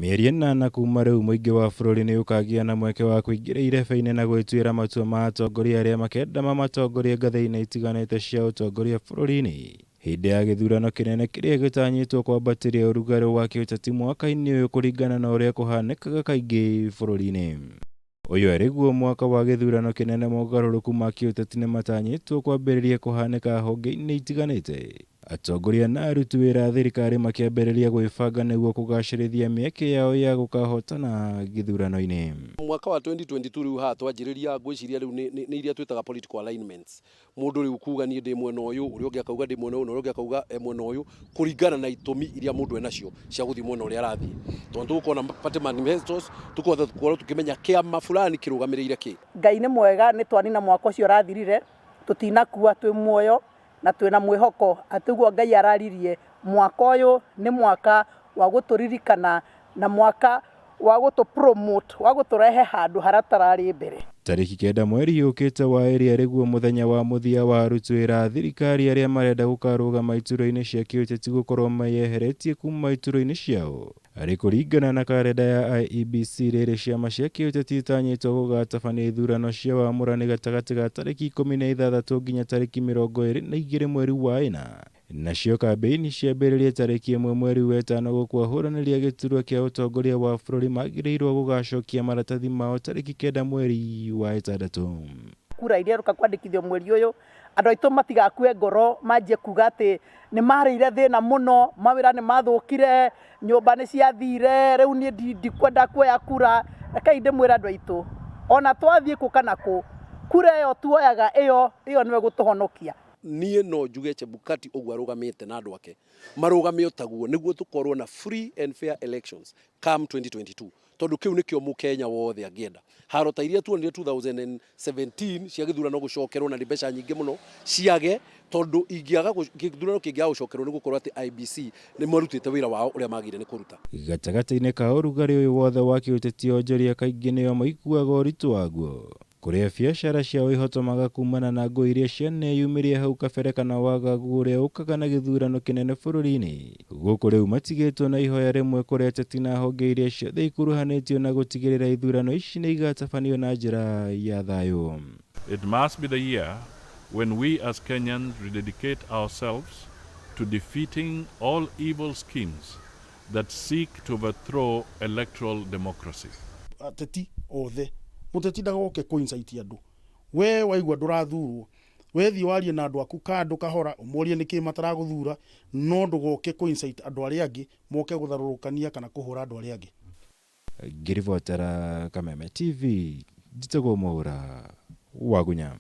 Mĩeri 8 kuuma rĩu mũingĩ wa bũrũri nĩ ũkagĩa na mweke wa kũingĩra irebe-inĩ na gwĩtuĩra matua ma atongoria arĩa makenda mamatongorie ngathĩ-inĩ itiganĩte cia ũtongoria bũrũri-inĩ. Hĩndĩ ya gĩthurano kĩnene kĩrĩa gĩtanyĩtwo kwambatĩria ũrugarĩ wa kĩũteti mwaka-inĩ ũyũ kũringana na ũrĩa kũhanĩkaga kaingĩ bũrũri-inĩ. Ũyũ arĩguo mwaka wa gĩthurano kĩnene, mogarũrũku ma kĩũteti nĩ matanyĩtwo kwambĩrĩria kũhanĩka honge-inĩ itiganĩte. Atongoria na aruti wĩra a thirikari makĩambĩrĩria gwĩbanga nĩguo kũgacĩrithia mĩeke yao ya gũkahotana gĩthurano-inĩ. Mwaka wa 2022 rĩu haha twanjĩrĩria ngwĩciria rĩu nĩ iria twĩtaga political alignments. Mũndũ rĩu kuga niĩ ndĩ mwena ũyũ, ũrĩa ũngĩ akauga ndĩ mwena ũyũ, na ũrĩa ũngĩ akauga mwena ũyũ, kũringana na itũmi iria mũndũ enacio cia gũthiĩ mwena ũrĩa arathiĩ. Tondũ tũgũkorwo na party manifestos, tũkorwo tukĩmenya kĩama fulani kĩrũgamĩrĩire kĩ. Ngai nĩ mwega, nĩ twanina mwaka ũcio ũrathirire, tũtinakua twĩ muoyo na twĩna mwĩhoko atĩguo Ngai araririe mwaka ũyũ nĩ mwaka wa gũtũririkana na mwaka wa gũtũ-promote, wa gũtũrehe handũ haratararĩ mbere. Tarĩki 9 mweri ũkĩte wa ĩrĩ arĩguo mũthenya wa mũthia wa aruti wĩra a thirikari arĩa marenda gũkarũgama iturwa-inĩ cia kĩũteti gũkorwo meyeheretie kuma iturwa-inĩ ciao. Arĩ kũringana na karenda ya IEBC, rĩrĩ ciama cia kĩũteti itanyĩtwo gũgatabania ithurano cia wamũrani gatagatĩ ga tarĩki 16 nginya tarĩki 22 mweri wa ĩna. Nacio kambĩini ciambĩrĩrie tarĩki 1 mweri wa ĩtano gũkũ ahũranĩri a gĩturwa kĩa ũtongoria wa bũrũri magĩrĩirwo gũgacokia maratathi mao tarĩki 9 mweri wa ĩtandatũ. Kura iria rũka kwandĩkithio mweri ũyũ, andũ aitũ matigakue ngoro manjie kuga atĩ nĩ marĩire thĩna mũno, mawĩra nĩ mathũkire, nyũmba nĩ ciathire, rĩu niĩ ndikwenda kuoya kura. Rekei ndĩmwĩre andũ aitũ, ona twathiĩ kũ kana kũ, kura ĩyo tuoyaga ĩyo nĩwe gũtũhonokia. Niĩ no njuge Chebukati ũguo arũgamĩte na andũ ake marũgame taguo nĩguo tũkorwo na free and fair elections come 2022, tondũ kĩu nĩkĩo mũkenya wothe angĩenda. Haro ta iria tuonire 2017 cia gĩthurano gũcokerwo na nĩ mbeca nyingĩ mũno ciage, tondũ ingĩaga gĩthurano kĩngĩaga gũcokerwo nĩ gũkorwo atĩ IEBC nĩ marutĩte wĩra wao ũrĩa magĩrĩire nĩ kũruta. Gatagatĩ-inĩ ka ũrugarĩ ũyũ wothe wa kĩũteti, onjoria kaingĩ nĩo maikuaga ũritũ waguo, kũrĩa biacara ciao ihotomaga kumana na ngũĩ iria cianeyumĩria hau kabere kana wagagu ũrĩa ũkaga na gĩthurano kĩnene bũrũri-inĩ. Gũkũ rĩu matigĩtwo na ihoya rĩmwe kũrĩa ateti na honge iria ciothe ikuruhanĩtio na gũtigĩrĩra ithurano ici nĩ igatabanio na njĩra ya thayũ. It must be the year when we as Kenyans rededicate ourselves to defeating all evil schemes that seek to overthrow electoral democracy. Ateti othe muteti ndagoke kuincite andu, we waigua ndurathurwo, wethi warie na andu aku kandu kahora umurie niki mataraguthura, no ndugoke kuincite andu aria angi moke gutharurukania kana kuhura andu aria angi. Ngirivotera Kameme TV, Njitagwo Mwaura, Wagunya.